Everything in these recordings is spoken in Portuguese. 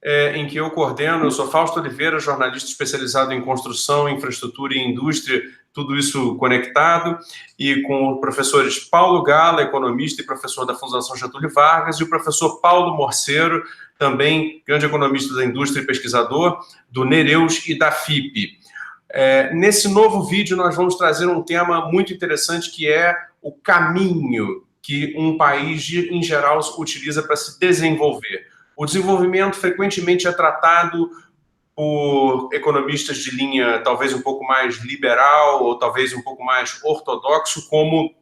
em que eu coordeno. Eu sou Fausto Oliveira, jornalista especializado em construção, infraestrutura e indústria, tudo isso conectado, e com os professores Paulo Gala, economista e professor da Fundação Getúlio Vargas, e o professor Paulo Morcero, também grande economista da indústria e pesquisador, do Nereus e da FIP. Nesse novo vídeo, nós vamos trazer um tema muito interessante, que é o caminho que um país, em geral, utiliza para se desenvolver. O desenvolvimento frequentemente é tratado por economistas de linha talvez um pouco mais liberal ou talvez um pouco mais ortodoxo como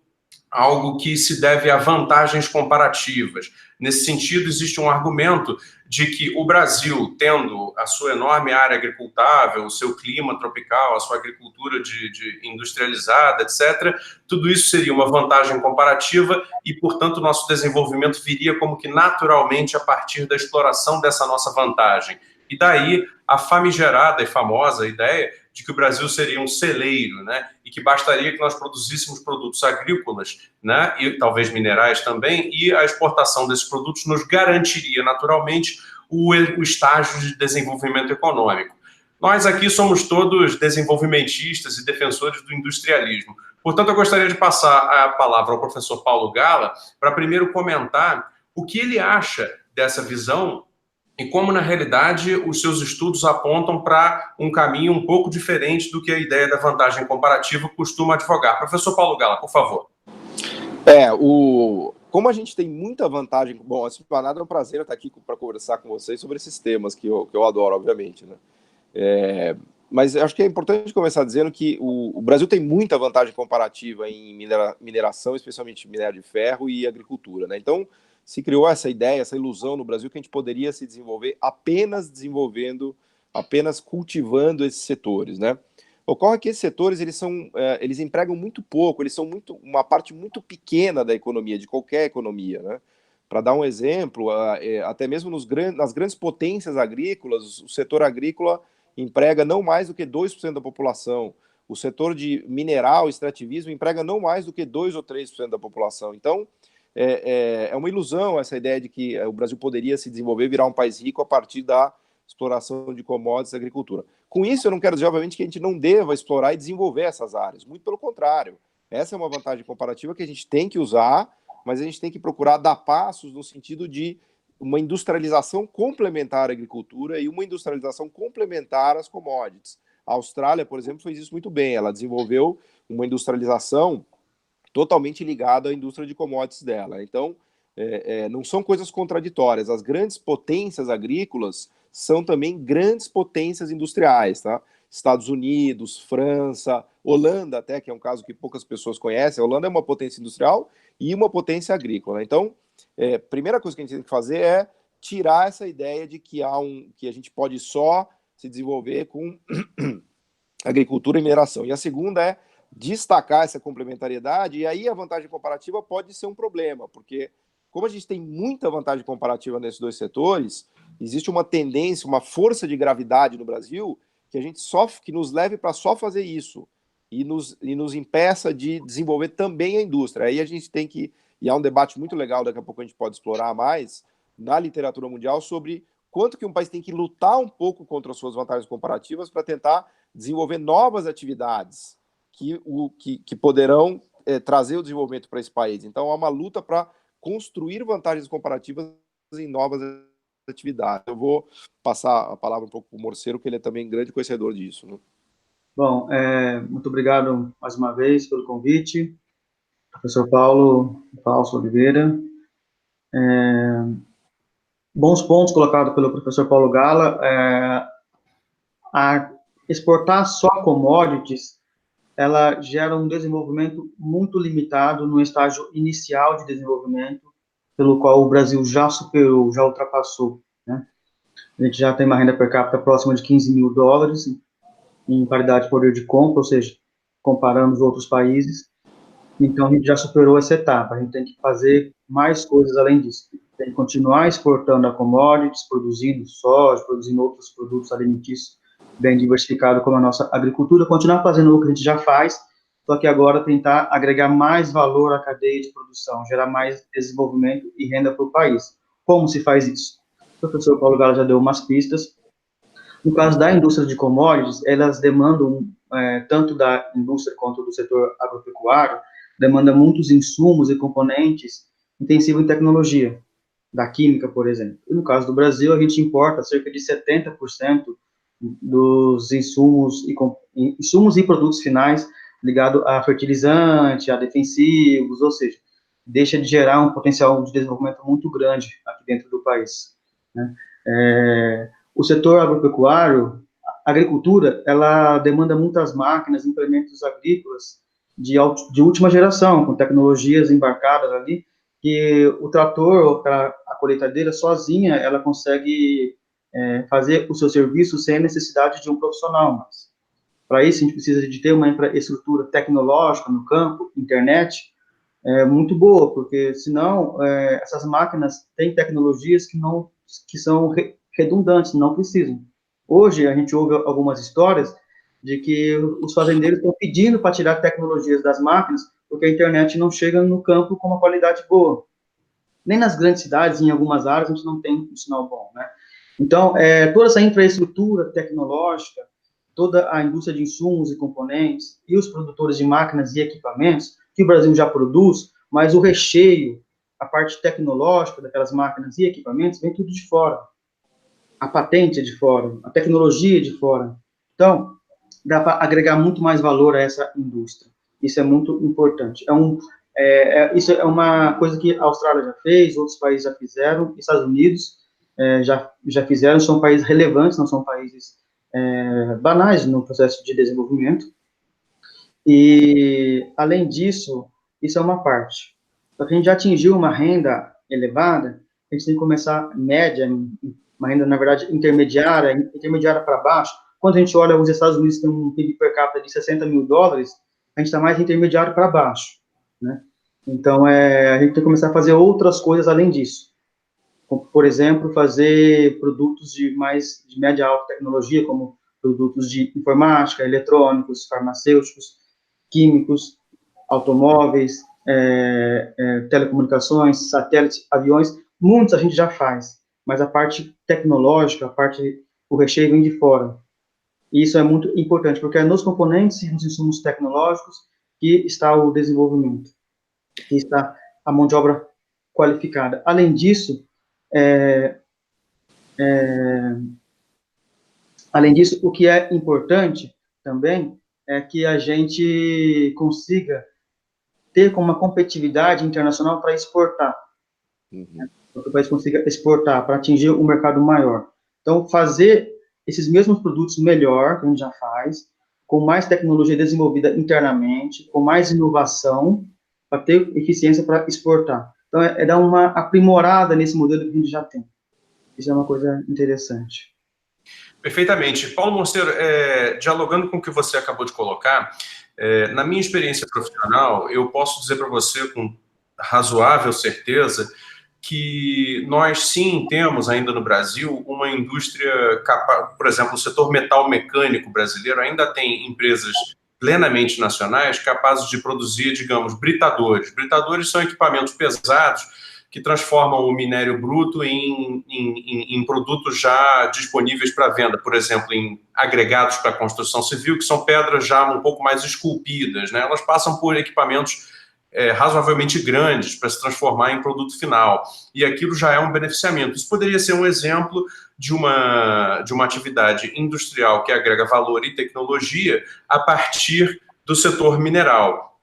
algo que se deve a vantagens comparativas. Nesse sentido, existe um argumento de que o Brasil, tendo a sua enorme área agricultável, o seu clima tropical, a sua agricultura de industrializada, etc., tudo isso seria uma vantagem comparativa e, portanto, o nosso desenvolvimento viria como que naturalmente a partir da exploração dessa nossa vantagem. E daí a famigerada e famosa ideia de que o Brasil seria um celeiro, né? E que bastaria que nós produzíssemos produtos agrícolas, né? E talvez minerais também, e a exportação desses produtos nos garantiria naturalmente o estágio de desenvolvimento econômico. Nós aqui somos todos desenvolvimentistas e defensores do industrialismo. Portanto, eu gostaria de passar a palavra ao professor Paulo Gala para primeiro comentar o que ele acha dessa visão e como, na realidade, os seus estudos apontam para um caminho um pouco diferente do que a ideia da vantagem comparativa costuma advogar. Professor Paulo Gala, por favor. Como a gente tem muita vantagem... Bom, antes de nada, é um prazer estar aqui para conversar com vocês sobre esses temas que eu adoro, obviamente, né? Mas acho que é importante começar dizendo que o Brasil tem muita vantagem comparativa em mineração, especialmente minério de ferro e agricultura, né? Então, se criou essa ideia, essa ilusão no Brasil que a gente poderia se desenvolver apenas cultivando esses setores, né? Ocorre que esses setores, eles empregam muito pouco, eles são uma parte muito pequena da economia, de qualquer economia, né? Para dar um exemplo, até mesmo nas grandes potências agrícolas, o setor agrícola emprega não mais do que 2% da população. O setor de mineral, extrativismo, emprega não mais do que 2 ou 3% da população. Então, é uma ilusão essa ideia de que o Brasil poderia se desenvolver e virar um país rico a partir da exploração de commodities e agricultura. Com isso, eu não quero dizer, obviamente, que a gente não deva explorar e desenvolver essas áreas. Muito pelo contrário. Essa é uma vantagem comparativa que a gente tem que usar, mas a gente tem que procurar dar passos no sentido de uma industrialização complementar à agricultura e uma industrialização complementar às commodities. A Austrália, por exemplo, fez isso muito bem. Ela desenvolveu uma industrialização totalmente ligada à indústria de commodities dela. Então, não são coisas contraditórias. As grandes potências agrícolas são também grandes potências industriais, tá? Estados Unidos, França, Holanda até, que é um caso que poucas pessoas conhecem. A Holanda é uma potência industrial e uma potência agrícola. Então, a primeira coisa que a gente tem que fazer é tirar essa ideia de que a gente pode só se desenvolver com agricultura e mineração. E a segunda é destacar essa complementariedade, e aí a vantagem comparativa pode ser um problema, porque como a gente tem muita vantagem comparativa nesses dois setores, existe uma tendência, uma força de gravidade no Brasil que nos leve para só fazer isso e nos impeça de desenvolver também a indústria. Aí a gente tem que, e há um debate muito legal, daqui a pouco a gente pode explorar mais, na literatura mundial, sobre quanto que um país tem que lutar um pouco contra as suas vantagens comparativas para tentar desenvolver novas atividades que poderão trazer o desenvolvimento para esse país. Então, há uma luta para construir vantagens comparativas em novas atividades. Eu vou passar a palavra um pouco para o Morcero, que ele é também grande conhecedor disso, né? Bom, muito obrigado mais uma vez pelo convite, professor Paulo Fausto Oliveira. Bons pontos colocados pelo professor Paulo Gala. A exportar só commodities, ela gera um desenvolvimento muito limitado no estágio inicial de desenvolvimento, pelo qual o Brasil já superou, já ultrapassou, né? A gente já tem uma renda per capita próxima de 15 mil dólares, em paridade de poder de compra, ou seja, comparando os outros países. Então, a gente já superou essa etapa. A gente tem que fazer mais coisas além disso. Tem que continuar exportando a commodities, produzindo soja, produzindo outros produtos alimentícios bem diversificados, como a nossa agricultura, continuar fazendo o que a gente já faz, só que agora tentar agregar mais valor à cadeia de produção, gerar mais desenvolvimento e renda para o país. Como se faz isso? O professor Paulo Gala já deu umas pistas. No caso da indústria de commodities, elas demandam, tanto da indústria quanto do setor agropecuário, demanda muitos insumos e componentes intensivos em tecnologia, da química, por exemplo. E no caso do Brasil, a gente importa cerca de 70% dos insumos e produtos finais ligados a fertilizante, a defensivos, ou seja, deixa de gerar um potencial de desenvolvimento muito grande aqui dentro do país, né? O setor agropecuário, a agricultura, ela demanda muitas máquinas, implementos agrícolas de última geração, com tecnologias embarcadas ali, que o trator, a colheitadeira sozinha, ela consegue fazer o seu serviço sem a necessidade de um profissional. Mas, para isso, a gente precisa de ter uma infraestrutura tecnológica no campo, internet, muito boa, porque senão essas máquinas têm tecnologias que são redundantes, não precisam. Hoje a gente ouve algumas histórias de que os fazendeiros estão pedindo para tirar tecnologias das máquinas porque a internet não chega no campo com uma qualidade boa. Nem nas grandes cidades, em algumas áreas, a gente não tem um sinal bom, né? Então, toda essa infraestrutura tecnológica, toda a indústria de insumos e componentes e os produtores de máquinas e equipamentos, que o Brasil já produz, mas o recheio, a parte tecnológica daquelas máquinas e equipamentos, vem tudo de fora. A patente é de fora, a tecnologia é de fora. Então, dá para agregar muito mais valor a essa indústria. Isso é muito importante. Isso é uma coisa que a Austrália já fez, outros países já fizeram, Estados Unidos já fizeram, são países relevantes, não são países banais no processo de desenvolvimento. E, além disso, isso é uma parte. Para que a gente já atingiu uma renda elevada, a gente tem que começar média, uma renda, na verdade, intermediária para baixo. Quando a gente olha os Estados Unidos, tem um PIB per capita de 60 mil dólares, a gente está mais intermediário para baixo, né? Então, a gente tem que começar a fazer outras coisas além disso. Como, por exemplo, fazer produtos de média alta tecnologia, como produtos de informática, eletrônicos, farmacêuticos, químicos, automóveis, telecomunicações, satélites, aviões, muitos a gente já faz, mas a parte tecnológica, o recheio vem de fora. E isso é muito importante, porque é nos componentes e nos insumos tecnológicos que está o desenvolvimento, que está a mão de obra qualificada. Além disso, o que é importante também é que a gente consiga ter como uma competitividade internacional para exportar. Uhum. Para que o país consiga exportar, para atingir um mercado maior. Então, fazer esses mesmos produtos melhor, que a gente já faz, com mais tecnologia desenvolvida internamente, com mais inovação, para ter eficiência para exportar. Então, dar uma aprimorada nesse modelo que a gente já tem. Isso é uma coisa interessante. Perfeitamente. Paulo Monteiro, dialogando com o que você acabou de colocar, na minha experiência profissional, eu posso dizer para você com razoável certeza que nós sim temos ainda no Brasil uma indústria capaz, por exemplo, o setor metal mecânico brasileiro ainda tem empresas plenamente nacionais capazes de produzir, digamos, britadores. Britadores são equipamentos pesados que transformam o minério bruto em produtos já disponíveis para venda, por exemplo, em agregados para construção civil, que são pedras já um pouco mais esculpidas, né? Elas passam por equipamentos razoavelmente grandes para se transformar em produto final, e aquilo já é um beneficiamento. Isso poderia ser um exemplo de uma atividade industrial que agrega valor e tecnologia a partir do setor mineral.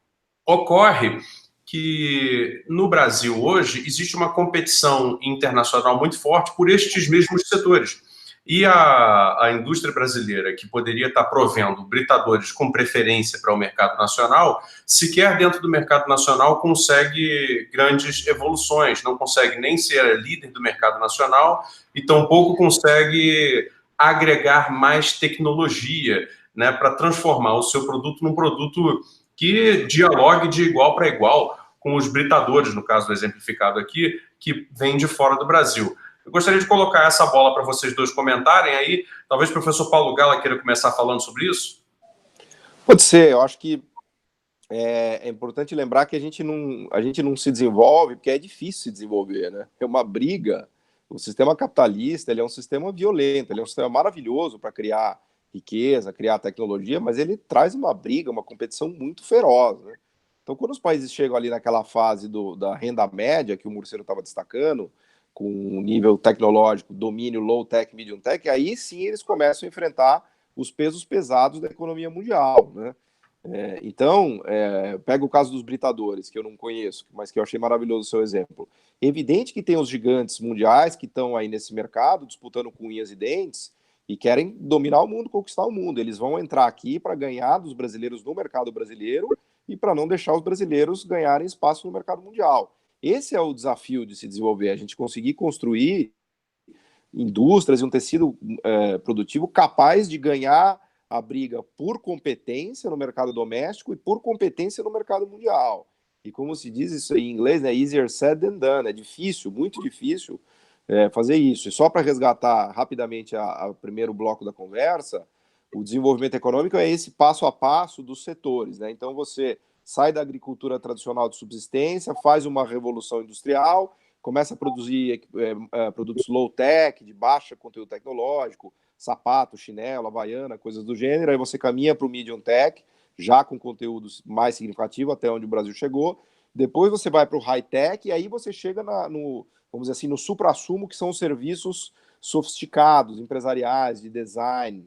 Ocorre que no Brasil hoje existe uma competição internacional muito forte por estes mesmos setores. E a indústria brasileira, que poderia estar provendo britadores com preferência para o mercado nacional, sequer dentro do mercado nacional consegue grandes evoluções, não consegue nem ser líder do mercado nacional e tampouco consegue agregar mais tecnologia, né, para transformar o seu produto num produto que dialogue de igual para igual com os britadores, no caso do exemplificado aqui, que vem de fora do Brasil. Eu gostaria de colocar essa bola para vocês dois comentarem aí. Talvez o professor Paulo Gala queira começar falando sobre isso? Pode ser. Eu acho que é importante lembrar que a gente não se desenvolve porque é difícil se desenvolver, né? É uma briga O sistema capitalista, ele é um sistema violento, ele é um sistema maravilhoso para criar riqueza, criar tecnologia, mas ele traz uma briga, uma competição muito feroz, né? Então, quando os países chegam ali naquela fase da renda média, que o Murcero estava destacando, com um nível tecnológico, domínio low-tech, medium-tech, aí sim eles começam a enfrentar os pesos pesados da economia mundial, né? Então, pega o caso dos britadores, que eu não conheço, mas que eu achei maravilhoso o seu exemplo. Evidente que tem os gigantes mundiais que estão aí nesse mercado, disputando com unhas e dentes, e querem dominar o mundo, conquistar o mundo. Eles vão entrar aqui para ganhar dos brasileiros no mercado brasileiro e para não deixar os brasileiros ganharem espaço no mercado mundial. Esse é o desafio de se desenvolver, a gente conseguir construir indústrias e um tecido produtivo capaz de ganhar a briga por competência no mercado doméstico e por competência no mercado mundial. E como se diz isso em inglês, né, easier said than done, é difícil, muito difícil fazer isso. E só para resgatar rapidamente o primeiro bloco da conversa, o desenvolvimento econômico é esse passo a passo dos setores, né? Então você sai da agricultura tradicional de subsistência, faz uma revolução industrial, começa a produzir produtos low-tech, de baixo conteúdo tecnológico, sapato, chinelo, havaiana, coisas do gênero, aí você caminha para o medium tech, já com conteúdos mais significativos, até onde o Brasil chegou, depois você vai para o high-tech, e aí você chega vamos dizer assim, no suprassumo, que são os serviços sofisticados, empresariais, de design,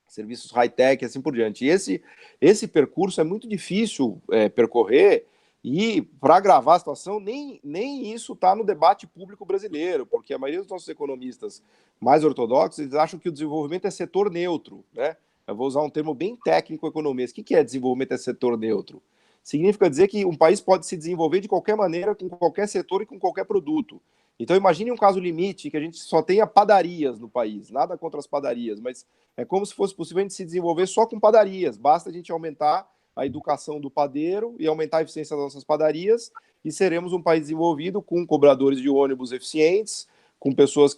serviços high-tech e assim por diante. E esse percurso é muito difícil percorrer, e para agravar a situação, nem isso está no debate público brasileiro, porque a maioria dos nossos economistas mais ortodoxos, eles acham que o desenvolvimento é setor neutro, né? Eu vou usar um termo bem técnico economês. O que é desenvolvimento é setor neutro? Significa dizer que um país pode se desenvolver de qualquer maneira, com qualquer setor e com qualquer produto. Então imagine um caso limite, que a gente só tenha padarias no país, nada contra as padarias, mas é como se fosse possível a gente se desenvolver só com padarias, basta a gente aumentar a educação do padeiro e aumentar a eficiência das nossas padarias, e seremos um país desenvolvido com cobradores de ônibus eficientes, com pessoas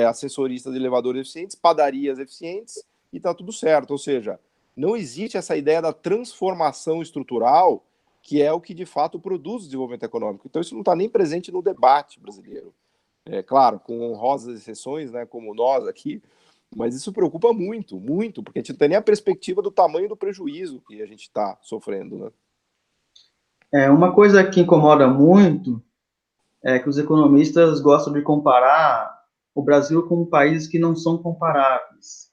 assessoristas de elevadores eficientes, padarias eficientes, e está tudo certo. Ou seja, não existe essa ideia da transformação estrutural, que é o que de fato produz o desenvolvimento econômico. Então isso não está nem presente no debate brasileiro. Claro, com honrosas exceções, né, como nós aqui, mas isso preocupa muito, muito, porque a gente não tem nem a perspectiva do tamanho do prejuízo que a gente está sofrendo, né? Uma coisa que incomoda muito é que os economistas gostam de comparar o Brasil com países que não são comparáveis.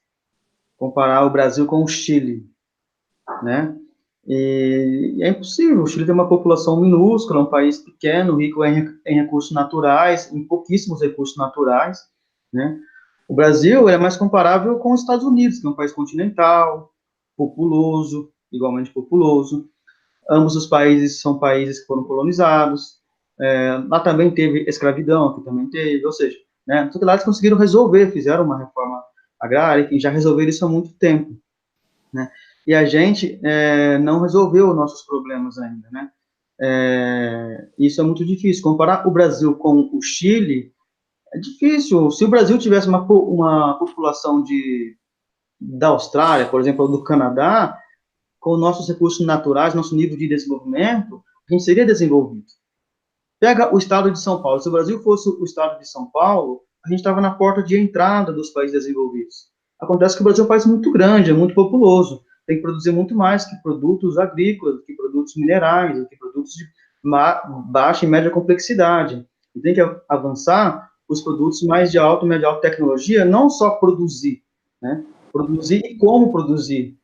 Comparar o Brasil com o Chile, né? E é impossível. O Chile tem uma população minúscula, é um país pequeno, rico em recursos naturais, em pouquíssimos recursos naturais, né? O Brasil é mais comparável com os Estados Unidos, que é um país continental, populoso, igualmente populoso. Ambos os países são países que foram colonizados. Lá também teve escravidão, aqui também teve, ou seja, né? Só que lá eles conseguiram resolver, fizeram uma reforma agrária e já resolveram isso há muito tempo, né? E a gente não resolveu nossos problemas ainda, né? Isso é muito difícil. Comparar o Brasil com o Chile é difícil. Se o Brasil tivesse uma população da Austrália, por exemplo, ou do Canadá, com nossos recursos naturais, nosso nível de desenvolvimento, a gente seria desenvolvido. Pega o estado de São Paulo. Se o Brasil fosse o estado de São Paulo, a gente estava na porta de entrada dos países desenvolvidos. Acontece que o Brasil é um país muito grande, é muito populoso, tem que produzir muito mais que produtos agrícolas, que produtos minerais, que produtos de baixa e média complexidade. E tem que avançar os produtos mais de alta e média alta tecnologia, não só produzir, né? Produzir e como produzir.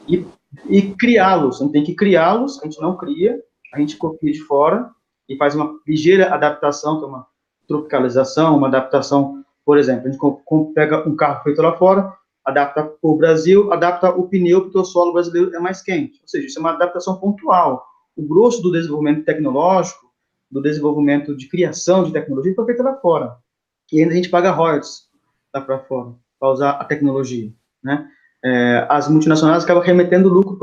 E criá-los. A gente tem que criá-los, a gente não cria, a gente copia de fora e faz uma ligeira adaptação, que é uma tropicalização, uma adaptação, por exemplo, a gente pega um carro feito lá fora, adapta para o Brasil, adapta o pneu porque o solo brasileiro é mais quente. Ou seja, isso é uma adaptação pontual. O grosso do desenvolvimento tecnológico, do desenvolvimento de criação de tecnologia, foi feito lá fora. E ainda a gente paga royalties lá para fora, para usar a tecnologia, né? As multinacionais acabam remetendo lucro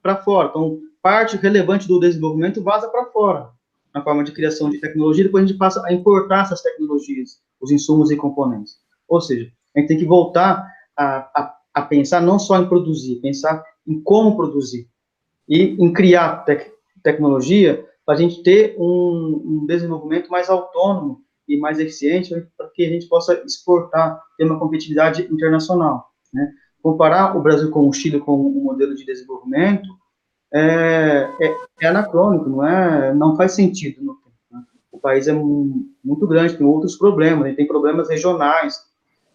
para fora. Então, parte relevante do desenvolvimento vaza para fora, na forma de criação de tecnologia, depois a gente passa a importar essas tecnologias, os insumos e componentes. Ou seja, a gente tem que voltar a pensar não só em produzir, pensar em como produzir, e em criar tecnologia para a gente ter um desenvolvimento mais autônomo e mais eficiente para que a gente possa exportar, ter uma competitividade internacional, né? Comparar o Brasil com o Chile com um modelo de desenvolvimento é anacrônico, não faz sentido no tempo, né? O país é muito grande, tem outros problemas, né? Tem problemas regionais,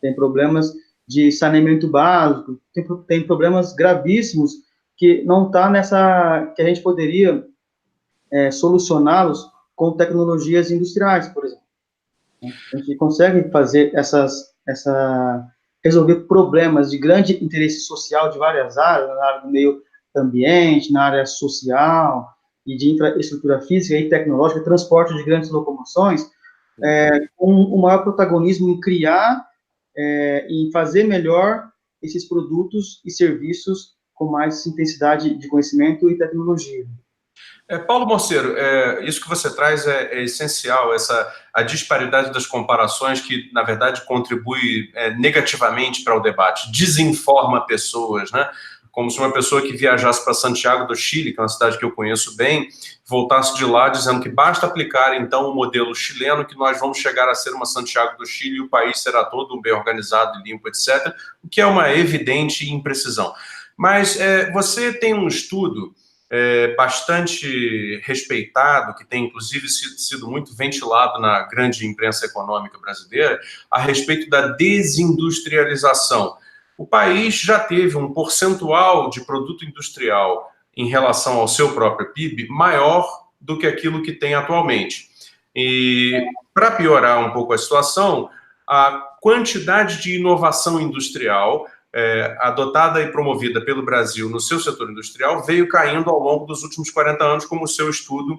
tem problemas de saneamento básico, tem problemas gravíssimos que não está que a gente poderia solucioná-los com tecnologias industriais, por exemplo. A gente consegue fazer resolver problemas de grande interesse social de várias áreas, na área do meio ambiente, na área social e de infraestrutura física e tecnológica, transporte de grandes locomoções, com o maior protagonismo em criar, em fazer melhor esses produtos e serviços com mais intensidade de conhecimento e tecnologia. Paulo Morceiro, isso que você traz é essencial, a disparidade das comparações que, na verdade, contribui negativamente para o debate, desinforma pessoas, né? Como se uma pessoa que viajasse para Santiago do Chile, que é uma cidade que eu conheço bem, voltasse de lá dizendo que basta aplicar, então, o modelo chileno, que nós vamos chegar a ser uma Santiago do Chile e o país será todo bem organizado, limpo, etc., o que é uma evidente imprecisão. Mas você tem um estudo bastante respeitado, que tem inclusive sido muito ventilado na grande imprensa econômica brasileira, a respeito da desindustrialização. O país já teve um percentual de produto industrial em relação ao seu próprio PIB maior do que aquilo que tem atualmente. E, para piorar um pouco a situação, a quantidade de inovação industrial adotada e promovida pelo Brasil no seu setor industrial veio caindo ao longo dos últimos 40 anos, como o seu estudo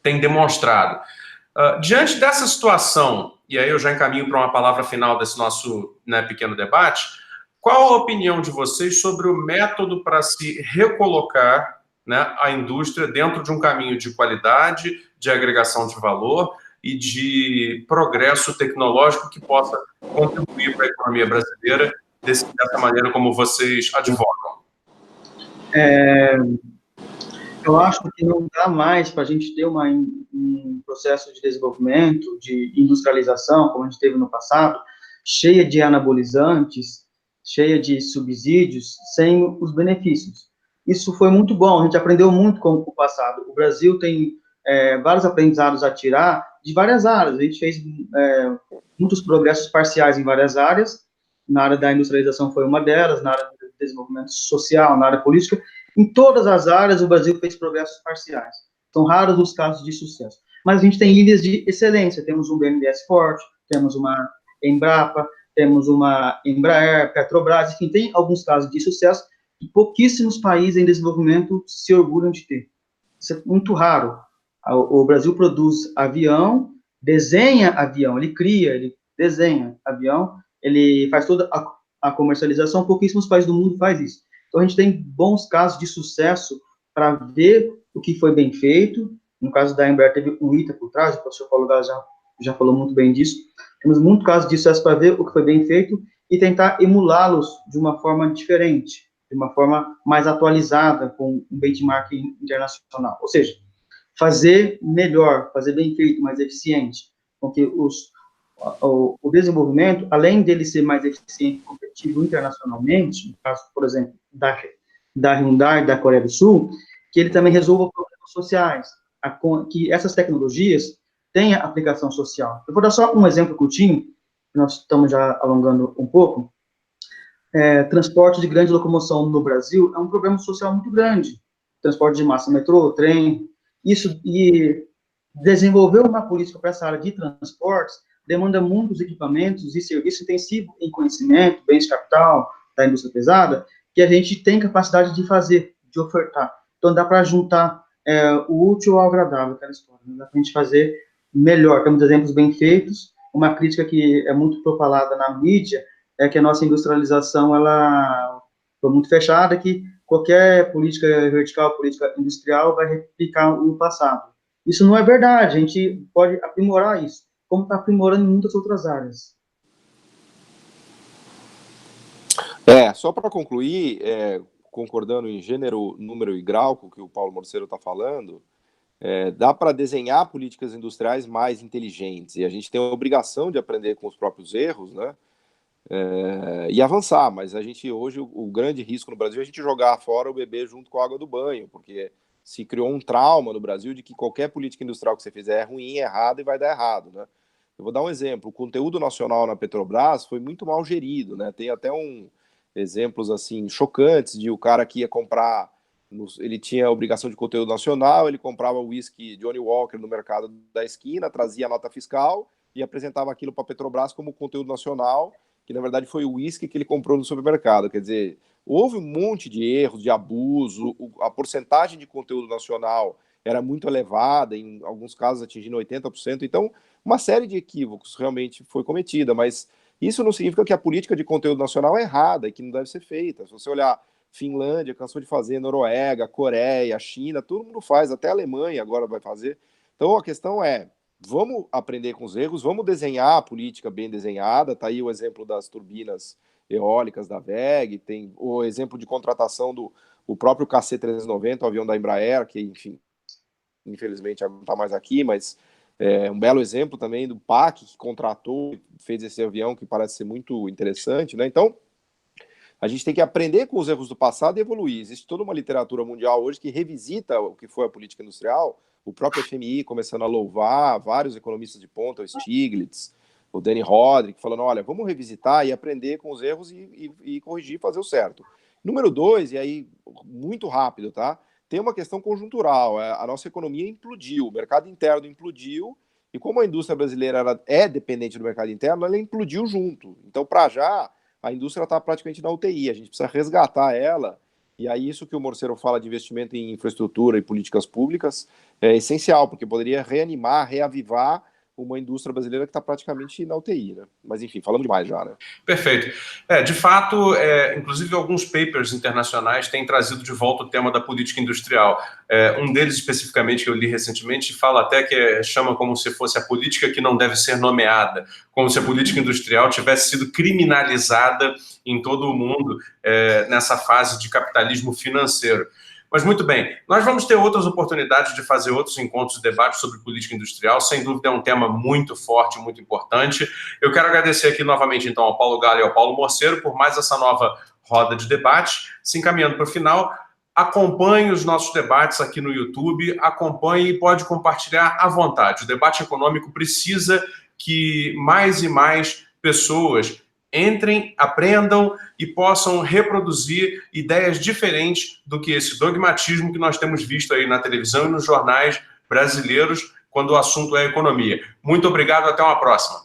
tem demonstrado. Diante dessa situação, e aí eu já encaminho para uma palavra final desse nosso pequeno debate, qual a opinião de vocês sobre o método para se recolocar a indústria dentro de um caminho de qualidade, de agregação de valor e de progresso tecnológico que possa contribuir para a economia brasileira dessa maneira como vocês advogam? Eu acho que não dá mais para a gente ter um processo de desenvolvimento, de industrialização, como a gente teve no passado, cheia de anabolizantes, cheia de subsídios, sem os benefícios. Isso foi muito bom, a gente aprendeu muito com o passado. O Brasil tem vários aprendizados a tirar de várias áreas. A gente fez muitos progressos parciais em várias áreas. Na área da industrialização foi uma delas, na área do desenvolvimento social, na área política. Em todas as áreas, o Brasil fez progressos parciais. São raros os casos de sucesso. Mas a gente tem ilhas de excelência. Temos um BNDES forte, temos uma Embrapa, temos uma Embraer, Petrobras, enfim, tem alguns casos de sucesso que pouquíssimos países em desenvolvimento se orgulham de ter. Isso é muito raro. O Brasil produz avião, desenha avião, ele cria, ele desenha avião, ele faz toda a comercialização, pouquíssimos países do mundo fazem isso. Então, a gente tem bons casos de sucesso para ver o que foi bem feito. No caso da Embraer, teve um ITA por trás, o professor Paulo Gala já falou muito bem disso. Temos muito casos de sucesso para ver o que foi bem feito e tentar emulá-los de uma forma diferente, de uma forma mais atualizada, com um benchmark internacional. Ou seja, fazer melhor, fazer bem feito, mais eficiente, porque o desenvolvimento, além dele ser mais eficiente e competitivo internacionalmente, no caso, por exemplo, da Hyundai, da Coreia do Sul, que ele também resolva problemas sociais, que essas tecnologias tenham aplicação social. Eu vou dar só um exemplo curtinho, que nós estamos já alongando um pouco. Transporte de grande locomoção no Brasil é um problema social muito grande. Transporte de massa, metrô, trem, e desenvolver uma política para essa área de transportes demanda muitos equipamentos e serviços intensivos em conhecimento, bens de capital, da indústria pesada, que a gente tem capacidade de fazer, de ofertar. Então, dá para juntar o útil ao agradável, aquela história. Né? Dá para a gente fazer melhor. Temos exemplos bem feitos. Uma crítica que é muito propalada na mídia é que a nossa industrialização ela foi muito fechada, que qualquer política vertical, política industrial vai replicar o passado. Isso não é verdade, a gente pode aprimorar isso, como está aprimorando em muitas outras áreas. Só para concluir, concordando em gênero, número e grau com o que o Paulo Morceiro está falando, Dá para desenhar políticas industriais mais inteligentes, e a gente tem a obrigação de aprender com os próprios erros, né? E avançar, mas a gente hoje, o grande risco no Brasil é a gente jogar fora o bebê junto com a água do banho, porque se criou um trauma no Brasil de que qualquer política industrial que você fizer é ruim, é errado e vai dar errado, né? Eu vou dar um exemplo, o conteúdo nacional na Petrobras foi muito mal gerido, né? Tem até exemplos assim chocantes de o cara que ia comprar, ele tinha a obrigação de conteúdo nacional, ele comprava o whisky Johnny Walker no mercado da esquina, trazia a nota fiscal e apresentava aquilo para a Petrobras como conteúdo nacional, que na verdade foi o uísque que ele comprou no supermercado. Quer dizer, houve um monte de erros, de abuso, a porcentagem de conteúdo nacional era muito elevada, em alguns casos atingindo 80%, então uma série de equívocos realmente foi cometida, mas isso não significa que a política de conteúdo nacional é errada e que não deve ser feita. Se você olhar Finlândia, cansou de fazer, Noruega, Coreia, China, todo mundo faz, até a Alemanha agora vai fazer. Então a questão é, vamos aprender com os erros, vamos desenhar a política bem desenhada, tá aí o exemplo das turbinas eólicas da WEG, tem o exemplo de contratação do próprio KC-390, o avião da Embraer, que, enfim, infelizmente não está mais aqui, mas um belo exemplo também do PAC, que contratou, fez esse avião, que parece ser muito interessante, né? Então, a gente tem que aprender com os erros do passado e evoluir. Existe toda uma literatura mundial hoje que revisita o que foi a política industrial, o próprio FMI começando a louvar, vários economistas de ponta, o Stiglitz, o Danny Roderick, falando, olha, vamos revisitar e aprender com os erros e corrigir e fazer o certo. Número 2, e aí muito rápido, tá? Tem uma questão conjuntural, a nossa economia implodiu, o mercado interno implodiu, e como a indústria brasileira é dependente do mercado interno, ela implodiu junto. Então, para já, a indústria está praticamente na UTI, a gente precisa resgatar ela, e aí isso que o Morcero fala de investimento em infraestrutura e políticas públicas é essencial, porque poderia reanimar, reavivar uma indústria brasileira que está praticamente na UTI, né? Mas enfim, falamos demais já, né? Perfeito. De fato, inclusive alguns papers internacionais têm trazido de volta o tema da política industrial. Um deles especificamente que eu li recentemente fala até que chama como se fosse a política que não deve ser nomeada, como se a política industrial tivesse sido criminalizada em todo o mundo nessa fase de capitalismo financeiro. Mas muito bem, nós vamos ter outras oportunidades de fazer outros encontros e debates sobre política industrial, sem dúvida é um tema muito forte, muito importante. Eu quero agradecer aqui novamente então ao Paulo Gala e ao Paulo Morcero por mais essa nova roda de debate. Se encaminhando para o final, acompanhe os nossos debates aqui no YouTube, acompanhe e pode compartilhar à vontade. O debate econômico precisa que mais e mais pessoas entrem, aprendam e possam reproduzir ideias diferentes do que esse dogmatismo que nós temos visto aí na televisão e nos jornais brasileiros quando o assunto é economia. Muito obrigado, até uma próxima.